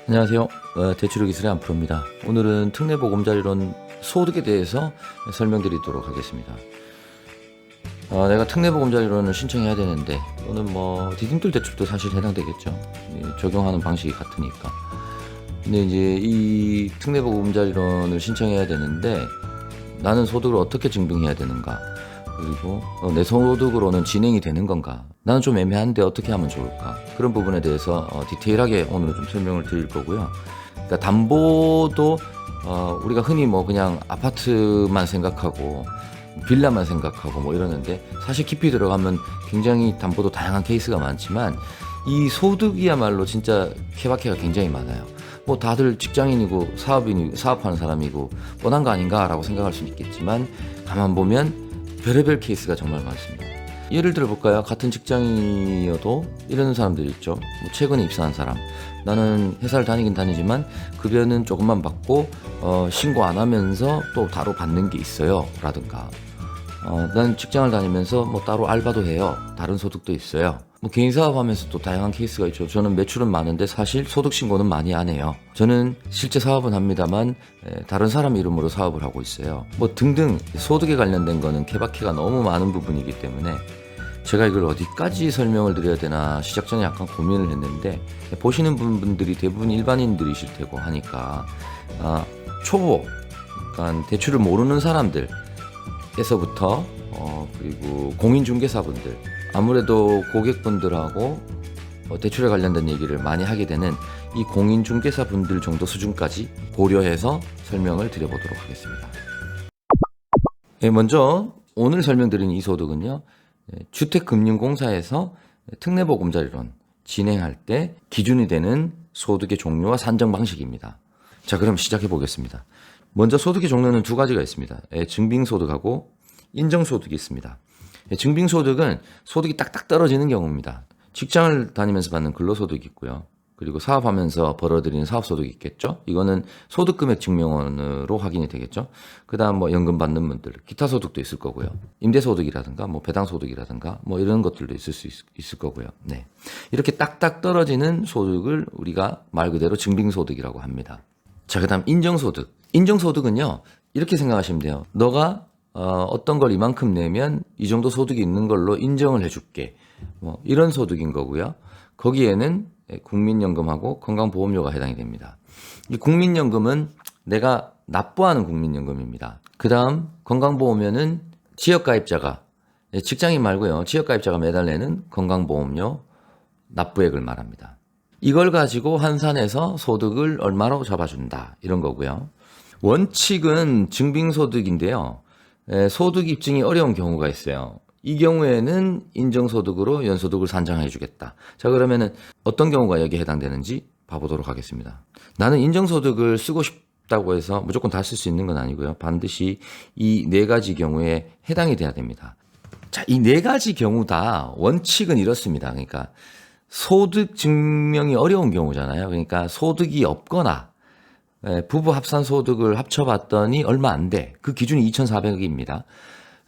안녕하세요. 대출의 기술의 안프로입니다. 오늘은 특례보금자리론 소득에 대해서 설명드리도록 하겠습니다. 내가 특례보금자리론을 신청해야 되는데 또는 디딤돌 대출도 사실 해당되겠죠. 적용하는 방식이 같으니까. 근데 이제 이 특례보금자리론을 신청해야 되는데 나는 소득을 어떻게 증빙해야 되는가? 그리고 내 소득으로는 진행이 되는 건가? 나는 좀 애매한데 어떻게 하면 좋을까? 그런 부분에 대해서 디테일하게 오늘 좀 설명을 드릴 거고요. 그러니까 담보도 우리가 흔히 그냥 아파트만 생각하고 빌라만 생각하고 이러는데 사실 깊이 들어가면 굉장히 담보도 다양한 케이스가 많지만 이 소득이야말로 진짜 케바케가 굉장히 많아요. 다들 직장인이고 사업하는 사람이고 뻔한 거 아닌가라고 생각할 수 있겠지만 가만 보면 별의별 케이스가 정말 많습니다. 예를 들어 볼까요? 같은 직장이어도 이런 사람들이 있죠. 최근에 입사한 사람. 나는 회사를 다니긴 다니지만 급여는 조금만 받고 신고 안 하면서 또 따로 받는 게 있어요. 라든가 난 직장을 다니면서 따로 알바도 해요. 다른 소득도 있어요. 개인 사업하면서 또 다양한 케이스가 있죠. 저는 매출은 많은데 사실 소득 신고는 많이 안 해요. 저는 실제 사업은 합니다만 다른 사람 이름으로 사업을 하고 있어요. 등등 소득에 관련된 거는 케바케가 너무 많은 부분이기 때문에 제가 이걸 어디까지 설명을 드려야 되나 시작 전에 약간 고민을 했는데 보시는 분들이 대부분 일반인들이실 테고 하니까 초보, 그러니까 대출을 모르는 사람들에서부터 그리고 공인중개사분들 아무래도 고객분들하고 대출에 관련된 얘기를 많이 하게 되는 이 공인중개사분들 정도 수준까지 고려해서 설명을 드려보도록 하겠습니다. 먼저 오늘 설명드리는 이 소득은요. 주택금융공사에서 특례보금자리론 진행할 때 기준이 되는 소득의 종류와 산정 방식입니다. 자, 그럼 시작해 보겠습니다. 먼저 소득의 종류는 두 가지가 있습니다. 증빙소득하고 인정소득이 있습니다. 증빙소득은 소득이 딱딱 떨어지는 경우입니다. 직장을 다니면서 받는 근로소득이 있고요. 그리고 사업하면서 벌어들이는 사업소득이 있겠죠. 이거는 소득금액 증명원으로 확인이 되겠죠. 그 다음 연금 받는 분들, 기타 소득도 있을 거고요. 임대소득이라든가 배당소득이라든가 이런 것들도 있을 거고요. 네. 이렇게 딱딱 떨어지는 소득을 우리가 말 그대로 증빙소득이라고 합니다. 자, 그 다음 인정소득. 인정소득은요, 이렇게 생각하시면 돼요. 너가 어떤 걸 이만큼 내면 이 정도 소득이 있는 걸로 인정을 해줄게. 이런 소득인 거고요. 거기에는 국민연금하고 건강보험료가 해당이 됩니다. 이 국민연금은 내가 납부하는 국민연금입니다. 그 다음 건강보험료는 지역가입자가, 직장인 말고요. 지역가입자가 매달 내는 건강보험료 납부액을 말합니다. 이걸 가지고 환산해서 소득을 얼마로 잡아준다. 이런 거고요. 원칙은 증빙소득인데요. 소득 입증이 어려운 경우가 있어요. 이 경우에는 인정소득으로 연소득을 산정해 주겠다. 자, 그러면은 어떤 경우가 여기에 해당되는지 봐보도록 하겠습니다. 나는 인정소득을 쓰고 싶다고 해서 무조건 다 쓸 수 있는 건 아니고요. 반드시 이 네 가지 경우에 해당이 돼야 됩니다. 자, 이 네 가지 경우 다 원칙은 이렇습니다. 그러니까 소득 증명이 어려운 경우잖아요. 그러니까 소득이 없거나 부부 합산 소득을 합쳐봤더니 얼마 안 돼. 그 기준이 2,400억입니다.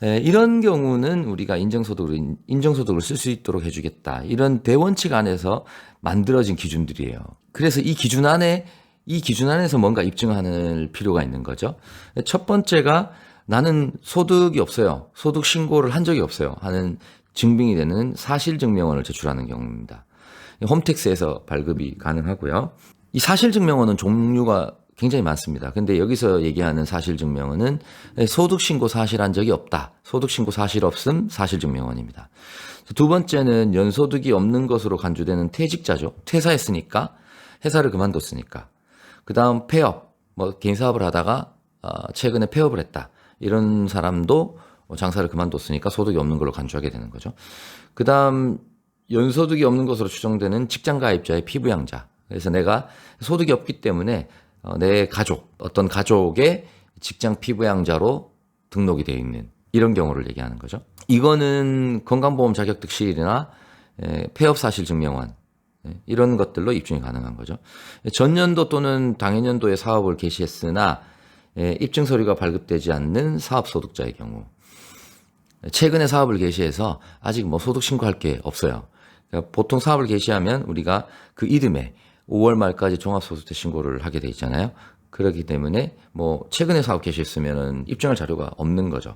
이런 경우는 우리가 인정소득을 쓸 수 있도록 해주겠다. 이런 대원칙 안에서 만들어진 기준들이에요. 그래서 이 기준 안에서 뭔가 입증하는 필요가 있는 거죠. 첫 번째가 나는 소득이 없어요. 소득 신고를 한 적이 없어요. 하는 증빙이 되는 사실증명원을 제출하는 경우입니다. 홈택스에서 발급이 가능하고요. 이 사실증명원은 종류가 굉장히 많습니다. 근데 여기서 얘기하는 사실증명원은 소득신고 사실한 적이 없다. 소득신고 사실 없음 사실증명원입니다. 두 번째는 연소득이 없는 것으로 간주되는 퇴직자죠. 퇴사했으니까, 회사를 그만뒀으니까. 그 다음 폐업, 개인 사업을 하다가 최근에 폐업을 했다. 이런 사람도 장사를 그만뒀으니까 소득이 없는 걸로 간주하게 되는 거죠. 그 다음 연소득이 없는 것으로 추정되는 직장가입자의 피부양자. 그래서 내가 소득이 없기 때문에 내 가족, 어떤 가족의 직장 피부양자로 등록이 되어 있는 이런 경우를 얘기하는 거죠. 이거는 건강보험 자격득실이나 폐업사실증명원 이런 것들로 입증이 가능한 거죠. 전년도 또는 당해년도에 사업을 개시했으나 입증 서류가 발급되지 않는 사업소득자의 경우, 최근에 사업을 개시해서 아직 소득 신고할 게 없어요. 그러니까 보통 사업을 개시하면 우리가 그 이듬해 5월 말까지 종합소득세 신고를 하게 돼 있잖아요. 그렇기 때문에 뭐 최근에 사업 개시했으면은 입증할 자료가 없는 거죠.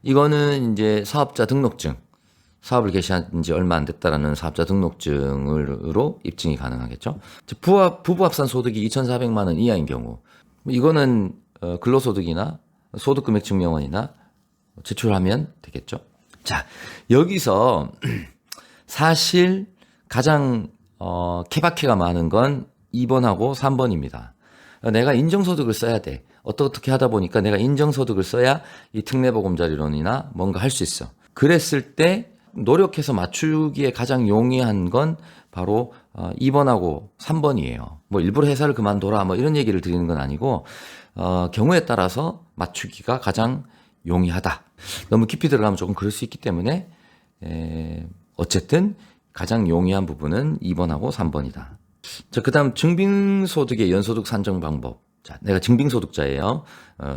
이거는 이제 사업자 등록증, 사업을 개시한 지 얼마 안 됐다라는 사업자 등록증으로 입증이 가능하겠죠. 부부 합산 소득이 2,400만 원 이하인 경우, 이거는 근로소득이나 소득금액 증명원이나 제출하면 되겠죠. 자, 여기서 사실 가장 케바케가 많은 건 2번하고 3번입니다. 내가 인정소득을 써야 돼. 어떻게 하다 보니까 내가 인정소득을 써야 이 특례보금자리론이나 뭔가 할 수 있어. 그랬을 때 노력해서 맞추기에 가장 용이한 건 바로 2번하고 3번이에요. 뭐 일부러 회사를 그만둬라 뭐 이런 얘기를 드리는 건 아니고 경우에 따라서 맞추기가 가장 용이하다. 너무 깊이 들어가면 조금 그럴 수 있기 때문에 어쨌든 가장 용이한 부분은 2번하고 3번이다. 자, 그다음 증빙소득의 연소득 산정 방법. 자, 내가 증빙소득자예요.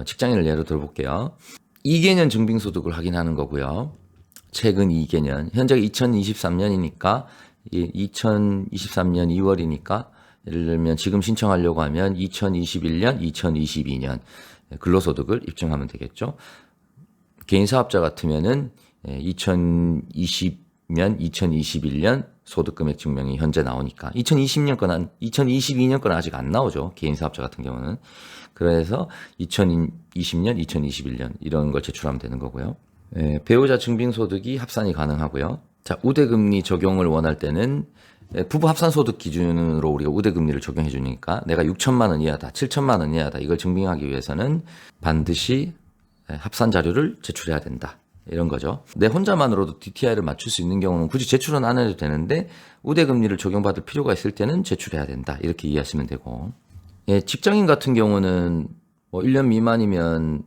직장인을 예로 들어볼게요. 2개년 증빙소득을 확인하는 거고요. 최근 2개년. 현재가 2023년이니까 2023년 2월이니까 예를 들면 지금 신청하려고 하면 2021년, 2022년 근로소득을 입증하면 되겠죠. 개인사업자 같으면은 2020년, 2021년 소득금액 증명이 현재 나오니까 2022년 거는 아직 안 나오죠. 개인사업자 같은 경우는. 그래서 2020년, 2021년 이런 걸 제출하면 되는 거고요. 배우자 증빙소득이 합산이 가능하고요. 자, 우대금리 적용을 원할 때는 부부 합산소득 기준으로 우리가 우대금리를 적용해 주니까 내가 6천만 원 이하다, 7천만 원 이하다 이걸 증빙하기 위해서는 반드시 합산 자료를 제출해야 된다. 이런 거죠. 내 혼자만으로도 DTI를 맞출 수 있는 경우는 굳이 제출은 안 해도 되는데 우대금리를 적용받을 필요가 있을 때는 제출해야 된다. 이렇게 이해하시면 되고. 직장인 같은 경우는 뭐 1년 미만이면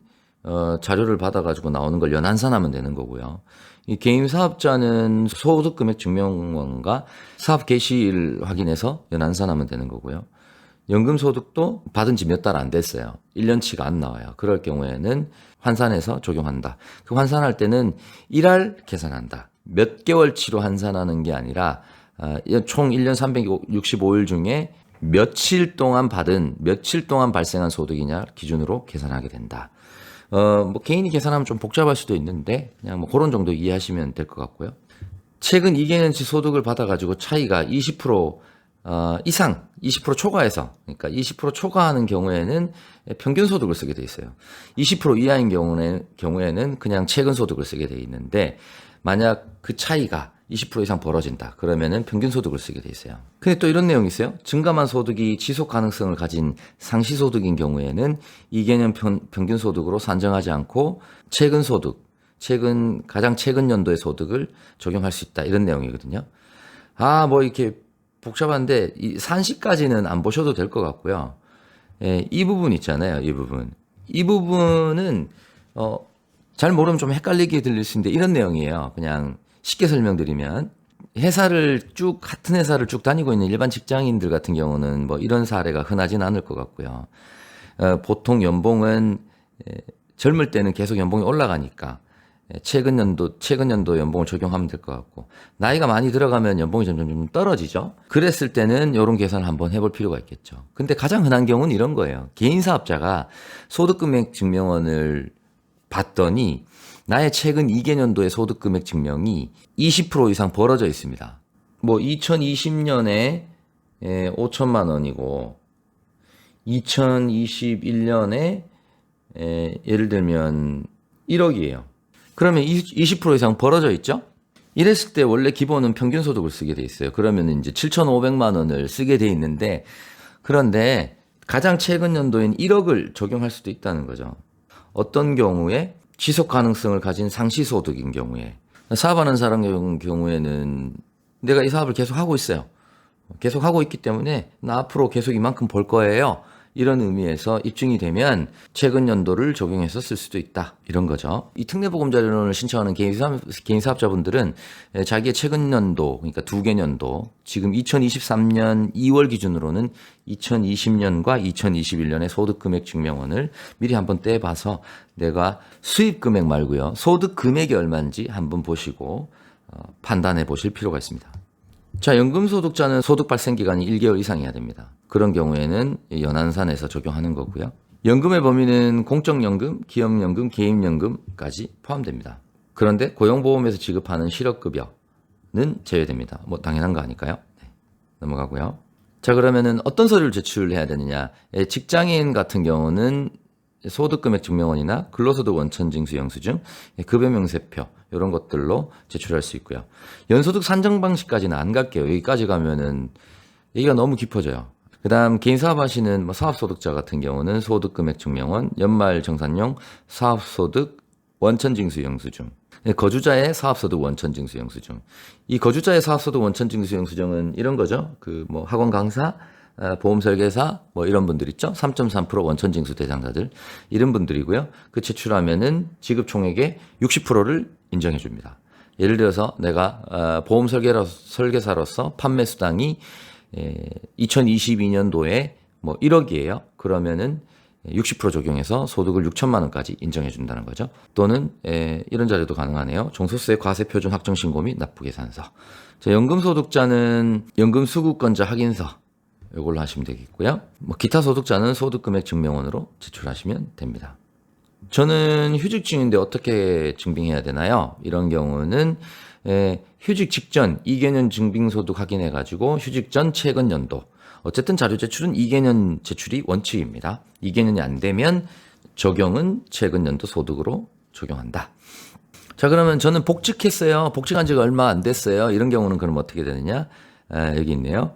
자료를 받아가지고 나오는 걸 연환산하면 되는 거고요. 이 개인 사업자는 소득금액 증명원과 사업 개시일 확인해서 연환산하면 되는 거고요. 연금소득도 받은 지 몇 달 안 됐어요. 1년치가 안 나와요. 그럴 경우에는 환산해서 적용한다. 그 환산할 때는 일할 계산한다. 몇 개월치로 환산하는 게 아니라 총 1년 365일 중에 며칠 동안 발생한 소득이냐 기준으로 계산하게 된다. 뭐 개인이 계산하면 좀 복잡할 수도 있는데 그냥 뭐 그런 정도 이해하시면 될 것 같고요. 최근 2개년치 소득을 받아가지고 차이가 20% 이상, 20% 초과해서, 그러니까 20% 초과하는 경우에는 평균 소득을 쓰게 돼 있어요. 20% 이하인 경우에는 그냥 최근 소득을 쓰게 돼 있는데, 만약 그 차이가 20% 이상 벌어진다. 그러면은 평균 소득을 쓰게 돼 있어요. 근데 또 이런 내용이 있어요. 증감한 소득이 지속 가능성을 가진 상시 소득인 경우에는 2개년 평균 소득으로 산정하지 않고 최근 소득, 가장 최근 연도의 소득을 적용할 수 있다. 이런 내용이거든요. 뭐 이렇게 복잡한데 이 산시까지는 안 보셔도 될 것 같고요. 이 부분 있잖아요. 이 부분은 잘 모르면 좀 헷갈리게 들릴 수 있는데 이런 내용이에요. 그냥 쉽게 설명드리면 같은 회사를 쭉 다니고 있는 일반 직장인들 같은 경우는 뭐 이런 사례가 흔하진 않을 것 같고요. 보통 연봉은 젊을 때는 계속 연봉이 올라가니까 최근 연도 연봉을 적용하면 될 것 같고, 나이가 많이 들어가면 연봉이 점점 좀 떨어지죠. 그랬을 때는 이런 계산을 한번 해볼 필요가 있겠죠. 근데 가장 흔한 경우는 이런 거예요. 개인 사업자가 소득금액 증명원을 봤더니 나의 최근 2개년도의 소득금액 증명이 20% 이상 벌어져 있습니다. 뭐 2020년에 5천만 원이고 2021년에 예를 들면 1억이에요. 그러면 20% 이상 벌어져 있죠? 이랬을 때 원래 기본은 평균 소득을 쓰게 돼 있어요. 그러면 이제 7,500만 원을 쓰게 돼 있는데, 그런데 가장 최근 연도인 1억을 적용할 수도 있다는 거죠. 어떤 경우에 지속 가능성을 가진 상시 소득인 경우에, 사업하는 사람 경우에는 내가 이 사업을 계속 하고 있어요. 계속 하고 있기 때문에 나 앞으로 계속 이만큼 벌 거예요. 이런 의미에서 입증이 되면 최근 연도를 적용해서 쓸 수도 있다. 이런 거죠. 이 특례보금자리론을 신청하는 개인 사업자분들은 자기의 최근 연도, 그러니까 2개년도, 지금 2023년 2월 기준으로는 2020년과 2021년의 소득금액 증명원을 미리 한번 떼봐서 내가 수입금액 말고요. 소득금액이 얼마인지 한번 보시고 판단해 보실 필요가 있습니다. 자, 연금소득자는 소득 발생 기간이 1개월 이상이어야 됩니다. 그런 경우에는 연한산에서 적용하는 거고요. 연금의 범위는 공적연금, 기업연금, 개인연금까지 포함됩니다. 그런데 고용보험에서 지급하는 실업급여는 제외됩니다. 뭐 당연한 거 아닐까요? 네, 넘어가고요. 자, 그러면은 어떤 서류를 제출해야 되느냐? 직장인 같은 경우는 소득금액 증명원이나 근로소득 원천징수 영수증, 급여명세표 이런 것들로 제출할 수 있고요. 연소득 산정 방식까지는 안 갈게요. 여기까지 가면은 얘기가 너무 깊어져요. 그다음 개인 사업하시는 사업소득자 같은 경우는 소득금액 증명원, 연말정산용 사업소득 원천징수 영수증, 거주자의 사업소득 원천징수 영수증. 이 거주자의 사업소득 원천징수 영수증은 이런 거죠. 그 뭐 학원 강사, 보험 설계사 뭐 이런 분들 있죠. 3.3% 원천징수 대상자들 이런 분들이고요. 그 제출하면은 지급 총액의 60%를 인정해 줍니다. 예를 들어서 내가 보험 설계사로서 판매 수당이 2022년도에 뭐 1억이에요. 그러면은 60% 적용해서 소득을 6천만 원까지 인정해 준다는 거죠. 또는 이런 자료도 가능하네요. 종소세 과세 표준 확정 신고 및 납부 계산서. 자, 연금 소득자는 연금 수급권자 확인서 이걸로 하시면 되겠고요. 뭐 기타 소득자는 소득금액 증명원으로 제출하시면 됩니다. 저는 휴직 중인데 어떻게 증빙해야 되나요? 이런 경우는 휴직 직전 2개년 증빙소득 확인해가지고 휴직 전 최근 연도 어쨌든 자료 제출은 2개년 제출이 원칙입니다. 2개년이 안 되면 적용은 최근 연도 소득으로 적용한다. 자, 그러면 저는 복직했어요. 복직한 지가 얼마 안 됐어요. 이런 경우는 그럼 어떻게 되느냐? 여기 있네요.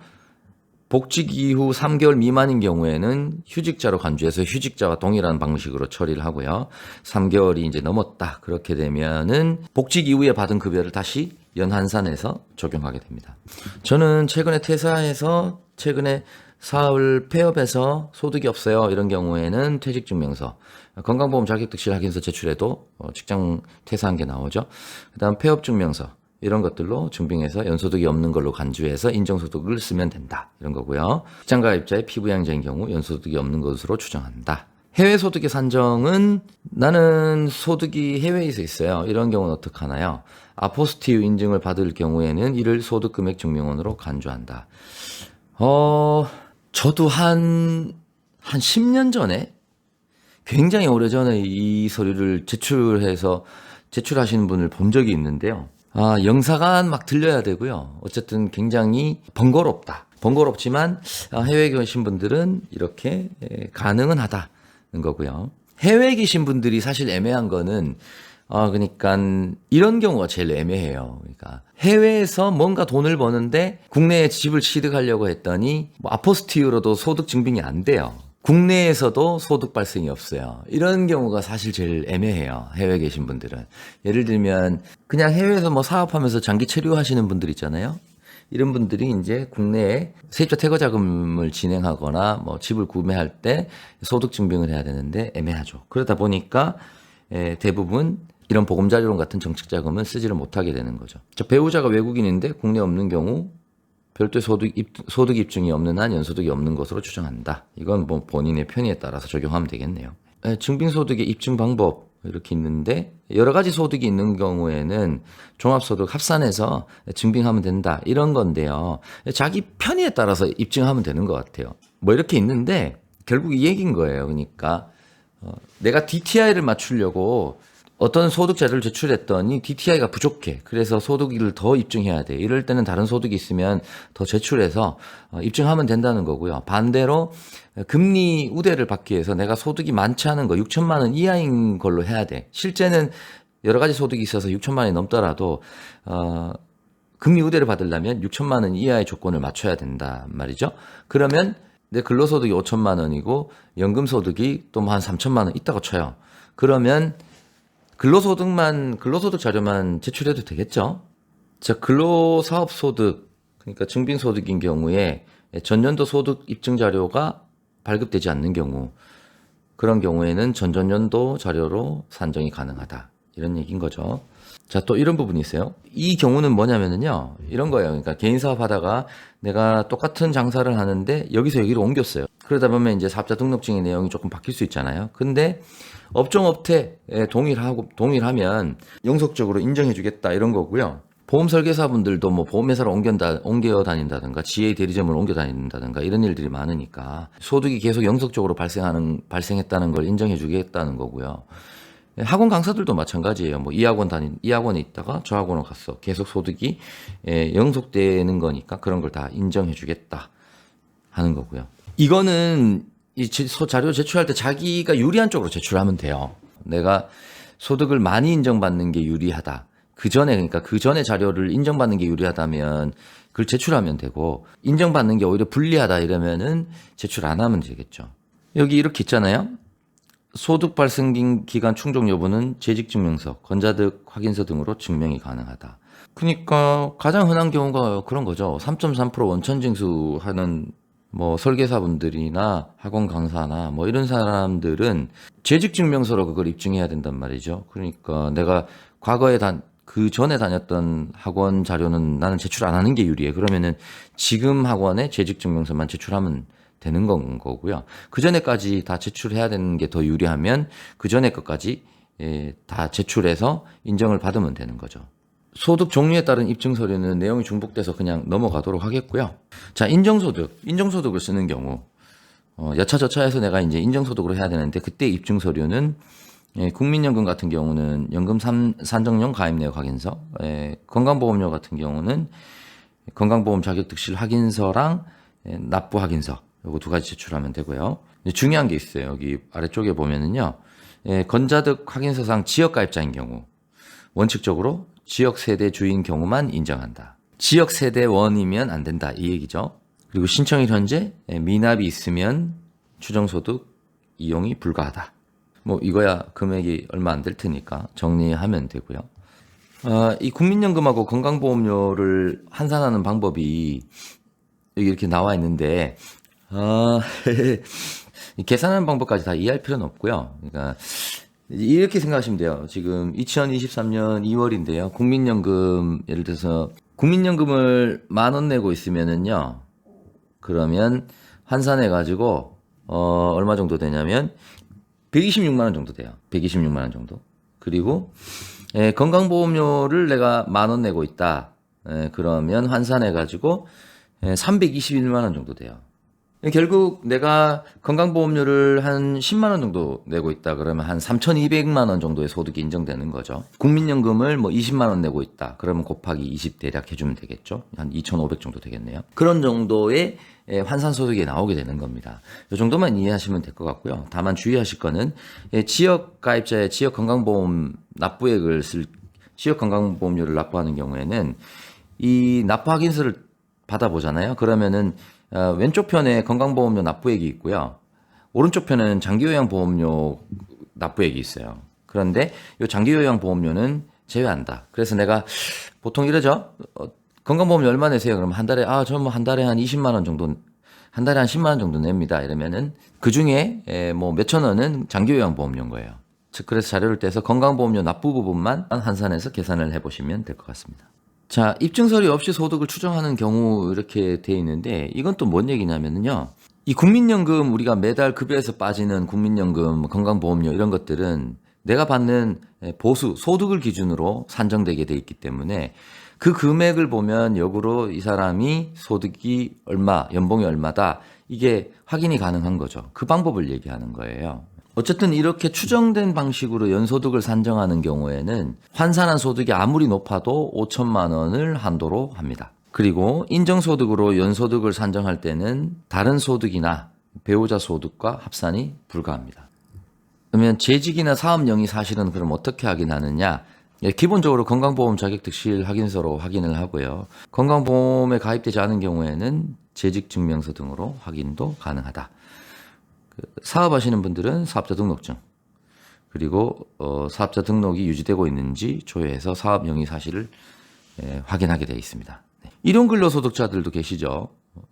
복직 이후 3개월 미만인 경우에는 휴직자로 간주해서 휴직자와 동일한 방식으로 처리를 하고요. 3개월이 이제 넘었다. 그렇게 되면은 복직 이후에 받은 급여를 다시 연한산에서 적용하게 됩니다. 저는 최근에 퇴사해서 최근에 사업을 폐업해서 소득이 없어요. 이런 경우에는 퇴직증명서, 건강보험 자격특실 확인서 제출해도 직장 퇴사한 게 나오죠. 그다음 폐업증명서 이런 것들로 증빙해서 연소득이 없는 걸로 간주해서 인정소득을 쓰면 된다. 이런 거고요. 직장가입자의 피부양자인 경우 연소득이 없는 것으로 추정한다. 해외 소득의 산정은 나는 소득이 해외에서 있어요. 이런 경우는 어떻게 하나요? 아포스티유 인증을 받을 경우에는 이를 소득금액 증명원으로 간주한다. 저도 한 10년 전에 굉장히 오래전에 이 서류를 제출하시는 분을 본 적이 있는데요. 영사관 막 들려야 되고요. 어쨌든 굉장히 번거롭다. 번거롭지만 해외에 계신 분들은 이렇게 가능은 하다는 거고요. 해외에 계신 분들이 사실 애매한 거는 그러니까 이런 경우가 제일 애매해요. 그러니까 해외에서 뭔가 돈을 버는데 국내에 집을 취득하려고 했더니 아포스티유로도 소득 증빙이 안 돼요. 국내에서도 소득 발생이 없어요. 이런 경우가 사실 제일 애매해요. 해외에 계신 분들은. 예를 들면 그냥 해외에서 뭐 사업하면서 장기 체류하시는 분들 있잖아요. 이런 분들이 이제 국내에 세입자 퇴거 자금을 진행하거나 뭐 집을 구매할 때 소득 증빙을 해야 되는데 애매하죠. 그러다 보니까 대부분 이런 보금자리론 같은 정책 자금은 쓰지를 못하게 되는 거죠. 배우자가 외국인인데 국내에 없는 경우 별도의 소득 입증이 없는 한 연소득이 없는 것으로 추정한다. 이건 뭐 본인의 편의에 따라서 적용하면 되겠네요. 증빙소득의 입증 방법 이렇게 있는데 여러 가지 소득이 있는 경우에는 종합소득 합산해서 증빙하면 된다. 이런 건데요. 자기 편의에 따라서 입증하면 되는 것 같아요. 뭐 이렇게 있는데 결국 이 얘기인 거예요. 그러니까 내가 DTI를 맞추려고 어떤 소득 자료를 제출했더니 DTI가 부족해. 그래서 소득을 더 입증해야 돼. 이럴 때는 다른 소득이 있으면 더 제출해서 입증하면 된다는 거고요. 반대로 금리 우대를 받기 위해서 내가 소득이 많지 않은 거 6천만 원 이하인 걸로 해야 돼. 실제는 여러 가지 소득이 있어서 6천만 원이 넘더라도 금리 우대를 받으려면 6천만 원 이하의 조건을 맞춰야 된다 말이죠. 그러면 내 근로소득이 5천만 원이고 연금소득이 또 뭐 한 3천만 원 있다고 쳐요. 그러면 근로소득 자료만 제출해도 되겠죠? 자, 근로사업소득, 그러니까 증빙소득인 경우에 전년도 소득 입증 자료가 발급되지 않는 경우, 그런 경우에는 전전년도 자료로 산정이 가능하다. 이런 얘기인 거죠. 자, 또 이런 부분이 있어요. 이 경우는 뭐냐면요. 이런 거예요. 그러니까 개인 사업 하다가 내가 똑같은 장사를 하는데 여기서 여기로 옮겼어요. 그러다 보면 이제 사업자 등록증의 내용이 조금 바뀔 수 있잖아요. 근데 업종업태에 동일하면 영속적으로 인정해 주겠다 이런 거고요. 보험 설계사분들도 뭐 보험회사를 옮겨 다닌다든가 GA 대리점을 옮겨 다닌다든가 이런 일들이 많으니까 소득이 계속 영속적으로 발생했다는 걸 인정해 주겠다는 거고요. 학원 강사들도 마찬가지예요. 뭐 이 학원에 있다가 저 학원을 갔어. 계속 소득이 영속되는 거니까 그런 걸 다 인정해 주겠다 하는 거고요. 이거는 이 자료 제출할 때 자기가 유리한 쪽으로 제출하면 돼요. 내가 소득을 많이 인정받는 게 유리하다. 그 전에 자료를 인정받는 게 유리하다면 그걸 제출하면 되고, 인정받는 게 오히려 불리하다 이러면은 제출 안 하면 되겠죠. 여기 이렇게 있잖아요. 소득 발생 기간 충족 여부는 재직증명서, 건자득 확인서 등으로 증명이 가능하다. 그러니까 가장 흔한 경우가 그런 거죠. 3.3% 원천징수 하는 뭐 설계사분들이나 학원 강사나 뭐 이런 사람들은 재직증명서로 그걸 입증해야 된단 말이죠. 그러니까 내가 과거에 그 전에 다녔던 학원 자료는 나는 제출 안 하는 게 유리해. 그러면은 지금 학원에 재직증명서만 제출하면 되는 건 거고요. 그 전에까지 다 제출해야 되는 게 더 유리하면 그 전에 것까지 다 제출해서 인정을 받으면 되는 거죠. 소득 종류에 따른 입증 서류는 내용이 중복돼서 그냥 넘어가도록 하겠고요. 자, 인정소득을 쓰는 경우 여차저차해서 내가 이제 인정소득으로 해야 되는데, 그때 입증 서류는 국민연금 같은 경우는 연금 산정용 가입 내역 확인서, 건강보험료 같은 경우는 건강보험 자격득실 확인서랑 납부 확인서, 요거 두 가지 제출하면 되고요. 중요한 게 있어요. 여기 아래쪽에 보면은요, 건자득 확인서상 지역가입자인 경우 원칙적으로 지역세대 주인 경우만 인정한다. 지역세대원이면 안 된다 이 얘기죠. 그리고 신청일 현재 미납이 있으면 추정소득 이용이 불가하다. 뭐 이거야 금액이 얼마 안 될 테니까 정리하면 되고요. 이 국민연금하고 건강보험료를 환산하는 방법이 여기 이렇게 나와 있는데 계산하는 방법까지 다 이해할 필요는 없고요. 그러니까 이렇게 생각하시면 돼요. 지금 2023년 2월인데요. 국민연금, 예를 들어서 국민연금을 10,000원 내고 있으면은요, 그러면 환산해가지고 얼마 정도 되냐면 126만 원 정도 돼요. 126만 원 정도. 그리고 건강보험료를 내가 10,000원 내고 있다. 그러면 환산해가지고 321만 원 정도 돼요. 결국 내가 건강보험료를 한 10만 원 정도 내고 있다 그러면 한 3,200만 원 정도의 소득이 인정되는 거죠. 국민연금을 뭐 20만 원 내고 있다 그러면 곱하기 20 대략 해주면 되겠죠. 한 2,500 정도 되겠네요. 그런 정도의 환산소득이 나오게 되는 겁니다. 이 정도만 이해하시면 될 것 같고요. 다만 주의하실 거는 지역가입자의 지역건강보험 납부액을 지역건강보험료를 납부하는 경우에는 이 납부 확인서를 받아보잖아요. 그러면은 왼쪽 편에 건강보험료 납부액이 있고요. 오른쪽 편에는 장기요양보험료 납부액이 있어요. 그런데 이 장기요양보험료는 제외한다. 그래서 내가 보통 이러죠. 건강보험료 얼마 내세요? 그러면 한 달에 저는 뭐 한 달에 한 20만 원 정도, 한 달에 한 10만 원 정도 냅니다. 이러면은 그 중에 뭐 몇천 원은 장기요양보험료인 거예요. 즉 그래서 자료를 떼서 건강보험료 납부 부분만 환산해서 계산을 해보시면 될 것 같습니다. 자, 입증서류 없이 소득을 추정하는 경우 이렇게 돼 있는데, 이건 또 뭔 얘기냐면요. 이 국민연금, 우리가 매달 급여에서 빠지는 국민연금, 건강보험료 이런 것들은 내가 받는 보수, 소득을 기준으로 산정되게 돼 있기 때문에 그 금액을 보면 역으로 이 사람이 소득이 얼마, 연봉이 얼마다, 이게 확인이 가능한 거죠. 그 방법을 얘기하는 거예요. 어쨌든 이렇게 추정된 방식으로 연소득을 산정하는 경우에는 환산한 소득이 아무리 높아도 5천만 원을 한도로 합니다. 그리고 인정소득으로 연소득을 산정할 때는 다른 소득이나 배우자 소득과 합산이 불가합니다. 그러면 재직이나 사업 영위 사실은 그럼 어떻게 확인하느냐? 기본적으로 건강보험 자격득실 확인서로 확인을 하고요. 건강보험에 가입되지 않은 경우에는 재직증명서 등으로 확인도 가능하다. 사업하시는 분들은 사업자 등록증, 그리고 사업자 등록이 유지되고 있는지 조회해서 사업 영위 사실을 확인하게 되어 있습니다. 일용 근로소득자들도 계시죠.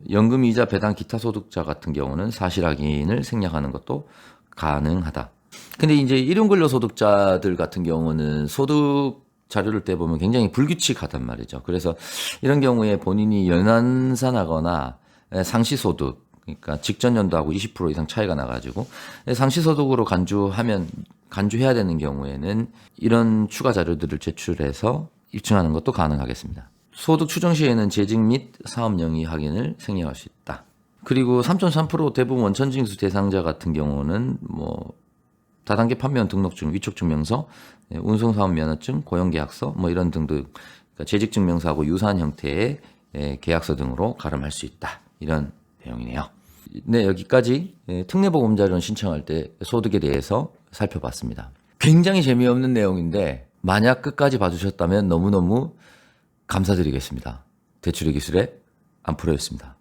연금이자 배당 기타 소득자 같은 경우는 사실 확인을 생략하는 것도 가능하다. 근데 이제 일용 근로소득자들 같은 경우는 소득 자료를 떼보면 굉장히 불규칙하단 말이죠. 그래서 이런 경우에 본인이 연환산하거나 상시소득, 그러니까 직전 연도하고 20% 이상 차이가 나가지고 상시소득으로 간주해야 되는 경우에는 이런 추가 자료들을 제출해서 입증하는 것도 가능하겠습니다. 소득 추정 시에는 재직 및 사업 명의 확인을 생략할 수 있다. 그리고 3.3% 대부분 원천징수 대상자 같은 경우는 뭐 다단계 판매원 등록증, 위촉증명서, 운송사업 면허증, 고용계약서 뭐 이런 등등 그러니까 재직증명서하고 유사한 형태의 계약서 등으로 가름할 수 있다. 이런 내용이네요. 네, 여기까지 특례보험자료는 신청할 때 소득에 대해서 살펴봤습니다. 굉장히 재미없는 내용인데 만약 끝까지 봐주셨다면 너무너무 감사드리겠습니다. 대출의 기술의 안프로였습니다.